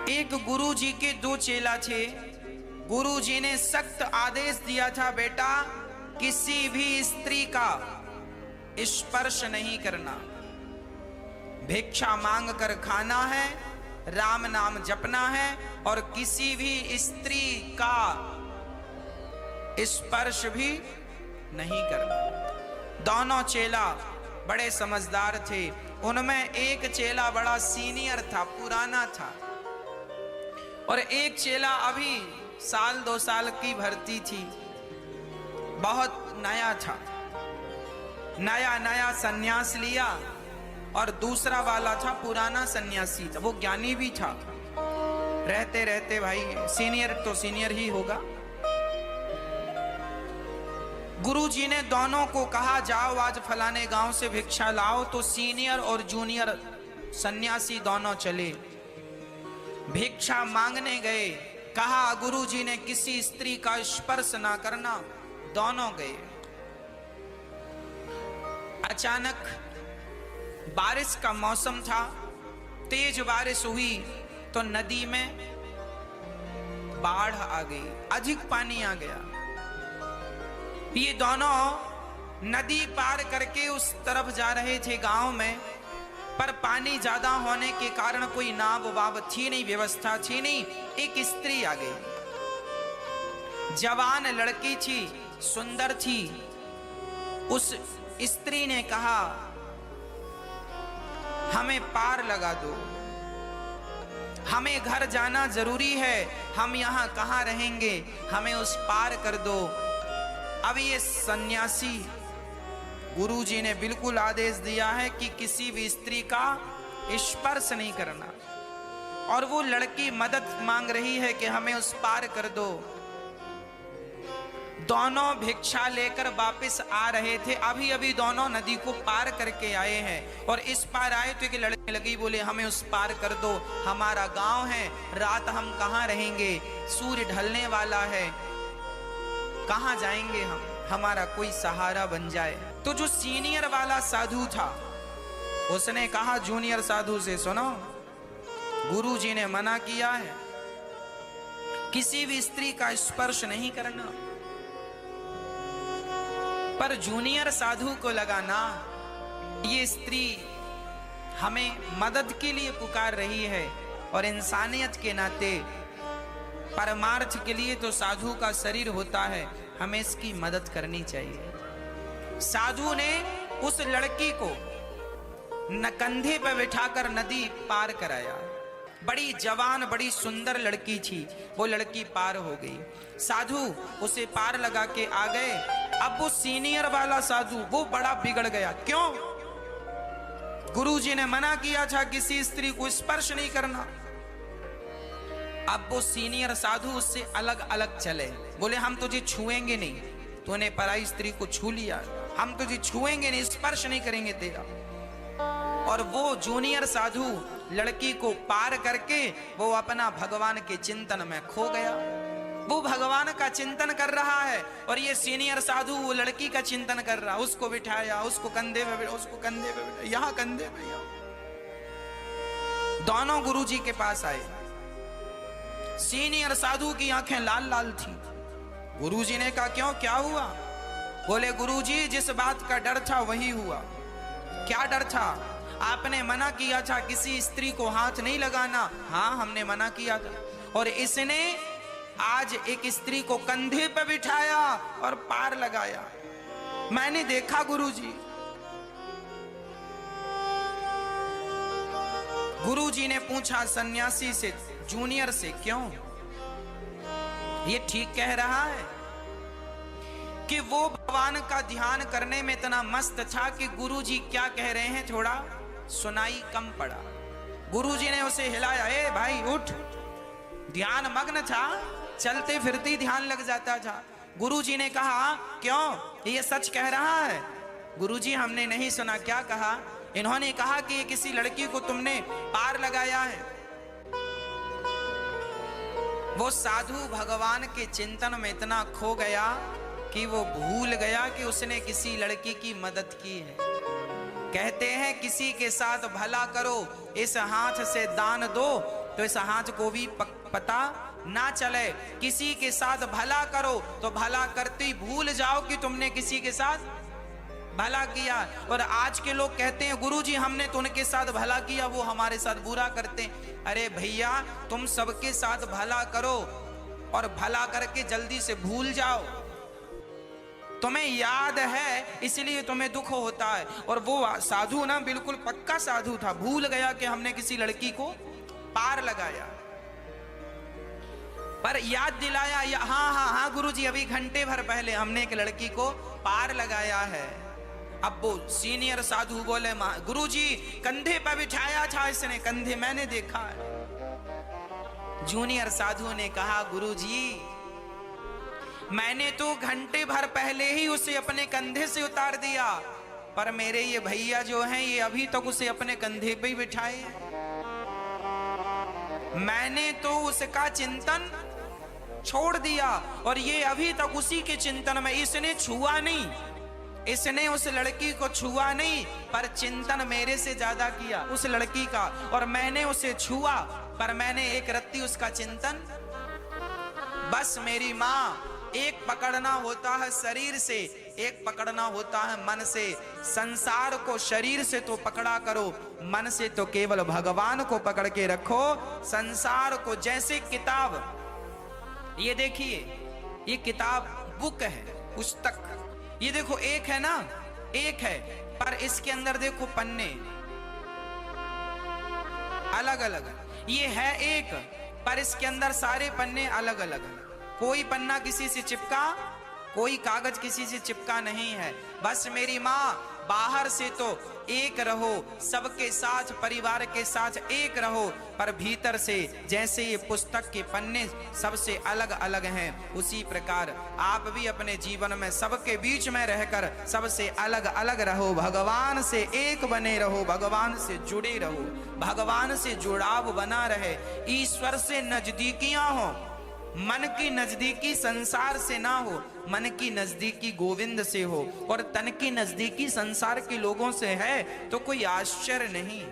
एक गुरु जी के दो चेला थे। गुरु जी ने सख्त आदेश दिया था, बेटा किसी भी स्त्री का स्पर्श नहीं करना, भिक्षा मांग कर खाना है, राम नाम जपना है और किसी भी स्त्री का स्पर्श भी नहीं करना। दोनों चेला बड़े समझदार थे। उनमें एक चेला बड़ा सीनियर था, पुराना था, और एक चेला अभी साल 2 साल की भर्ती थी, बहुत नया था, नया नया सन्यास लिया। और दूसरा वाला था पुराना सन्यासी था, वो ज्ञानी भी था। रहते रहते भाई सीनियर तो सीनियर ही होगा। गुरुजी ने दोनों को कहा, जाओ आज फलाने गांव से भिक्षा लाओ। तो सीनियर और जूनियर सन्यासी दोनों चले, भिक्षा मांगने गए। कहा गुरुजी ने किसी स्त्री का स्पर्श ना करना। दोनों गए। अचानक बारिश का मौसम था, तेज बारिश हुई तो नदी में बाढ़ आ गई, अधिक पानी आ गया। ये दोनों नदी पार करके उस तरफ जा रहे थे गांव में, पर पानी ज्यादा होने के कारण कोई नाव वाव थी नहीं, व्यवस्था थी नहीं। एक स्त्री आ गई, जवान लड़की थी, सुंदर थी। उस स्त्री ने कहा, हमें पार लगा दो, हमें घर जाना जरूरी है, हम यहां कहां रहेंगे, हमें उस पार कर दो। अब ये सन्यासी गुरुजी ने बिल्कुल आदेश दिया है कि किसी भी स्त्री का स्पर्श नहीं करना, और वो लड़की मदद मांग रही है कि हमें उस पार कर दो। दोनों भिक्षा लेकर वापस आ रहे थे, अभी अभी दोनों नदी को पार करके आए हैं। और इस पार आए तो एक लड़की लगी, बोले हमें उस पार कर दो, हमारा गांव है, रात हम कहां रहेंगे, सूर्य ढलने वाला है, कहां जाएंगे हम, हमारा कोई सहारा बन जाए। तो जो सीनियर वाला साधु था उसने कहा जूनियर साधु से, सुनो गुरुजी ने मना किया है किसी भी स्त्री का स्पर्श नहीं करना। पर जूनियर साधु को लगा ना, ये स्त्री हमें मदद के लिए पुकार रही है, और इंसानियत के नाते परमार्थ के लिए तो साधु का शरीर होता है, हमें इसकी मदद करनी चाहिए। साधु ने उस लड़की को न कंधे पर बिठाकर नदी पार कराया। बड़ी जवान बड़ी सुंदर लड़की थी, वो लड़की पार हो गई। साधु उसे पार लगा के आ गए। अब वो सीनियर वाला साधु वो बड़ा बिगड़ गया। क्यों? गुरुजी ने मना किया था किसी स्त्री को स्पर्श नहीं करना। अब वो सीनियर साधु उससे अलग अलग चले, बोले हम तुझे छुएंगे नहीं, तूने पराई स्त्री को छू लिया, हम तुझे छुएंगे नहीं, स्पर्श नहीं करेंगे तेरा। और वो जूनियर साधु लड़की को पार करके वो अपना भगवान के चिंतन में खो गया। वो भगवान का चिंतन कर रहा है और ये सीनियर साधु वो लड़की का चिंतन कर रहा। उसको बिठाया, उसको कंधे पे, उसको कंधे पे, यहाँ कंधे पे, यहाँ। दोनों गुरुजी के पास आए। सीनियर साधु की आंखें लाल लाल थी। गुरुजी ने कहा क्यों, क्या हुआ? बोले गुरुजी जिस बात का डर था वही हुआ। क्या डर था? आपने मना किया था किसी स्त्री को हाथ नहीं लगाना। हाँ हमने मना किया था, और इसने आज एक स्त्री को कंधे पर बिठाया और पार लगाया। मैंने देखा गुरुजी। गुरुजी ने पूछा सन्यासी से, जूनियर से, क्यों? ये ठीक कह रहा है कि वो भगवान का ध्यान करने में इतना मस्त था कि गुरुजी क्या कह रहे हैं थोड़ा सुनाई कम पड़ा। गुरुजी ने उसे हिलाया, ए भाई उठ। ध्यान मग्न था, चलते फिरते ध्यान लग जाता था। गुरुजी ने कहा क्यों, ये सच कह रहा है? गुरुजी हमने नहीं सुना। क्या कहा? इन्होंने कहा कि किसी लड़की को तुमने पार लगाया है। वो साधु भगवान के चिंतन में इतना खो गया कि वो भूल गया कि उसने किसी लड़की की मदद की है। कहते हैं किसी के साथ भला करो, इस हाथ से दान दो, तो इस हाथ को भी पता ना चले। किसी के साथ भला करो तो भला करते ही भूल जाओ कि तुमने किसी के साथ भला किया। और आज के लोग कहते हैं गुरुजी हमने तो उनके साथ भला किया, वो हमारे साथ बुरा करते हैं। अरे भैया, तुम सबके साथ भला करो और भला करके जल्दी से भूल जाओ। तुम्हें याद है इसलिए तुम्हें दुख होता है। और वो साधु ना बिल्कुल पक्का साधु था, भूल गया कि हमने किसी लड़की को पार लगाया, पर याद दिलाया, हाँ गुरुजी अभी घंटे भर पहले हमने एक लड़की को पार लगाया है। अब वो सीनियर साधु बोले गुरुजी कंधे पर बिठाया था इसने, कंधे मैंने देखा है। जूनियर साधु ने कहा गुरुजी मैंने तो घंटे भर पहले ही उसे अपने कंधे से उतार दिया, पर मेरे ये भैया जो हैं ये अभी तक उसे अपने कंधे पे ही बिठाए। मैंने तो उसका चिंतन छोड़ दिया और ये अभी तक उसी के चिंतन में। इसने छुआ नहीं, इसने उस लड़की को छुआ नहीं, पर चिंतन मेरे से ज्यादा किया उस लड़की का। और मैंने उसे छुआ, पर मैंने एक रत्ती उसका चिंतन। बस मेरी माँ, एक पकड़ना होता है शरीर से, एक पकड़ना होता है मन से। संसार को शरीर से तो पकड़ा करो, मन से तो केवल भगवान को पकड़ के रखो। संसार को जैसे किताब, ये देखिए ये किताब बुक है, पुस्तक, ये देखो एक है ना, एक है, पर इसके अंदर देखो पन्ने अलग अलग। ये है एक, पर इसके अंदर सारे पन्ने अलग अलग। कोई पन्ना किसी से चिपका, कोई कागज किसी से चिपका नहीं है। बस मेरी माँ, बाहर से तो एक रहो, सबके साथ परिवार के साथ एक रहो, पर भीतर से जैसे ये पुस्तक के पन्ने सबसे अलग अलग हैं, उसी प्रकार आप भी अपने जीवन में सबके बीच में रहकर सबसे अलग अलग रहो। भगवान से एक बने रहो, भगवान से जुड़े रहो, भगवान से जुड़ाव बना रहे। ईश्वर से नजदीकियां हो, मन की नजदीकी संसार से ना हो, मन की नजदीकी गोविंद से हो। और तन की नजदीकी संसार के लोगों से है तो कोई आश्चर्य नहीं।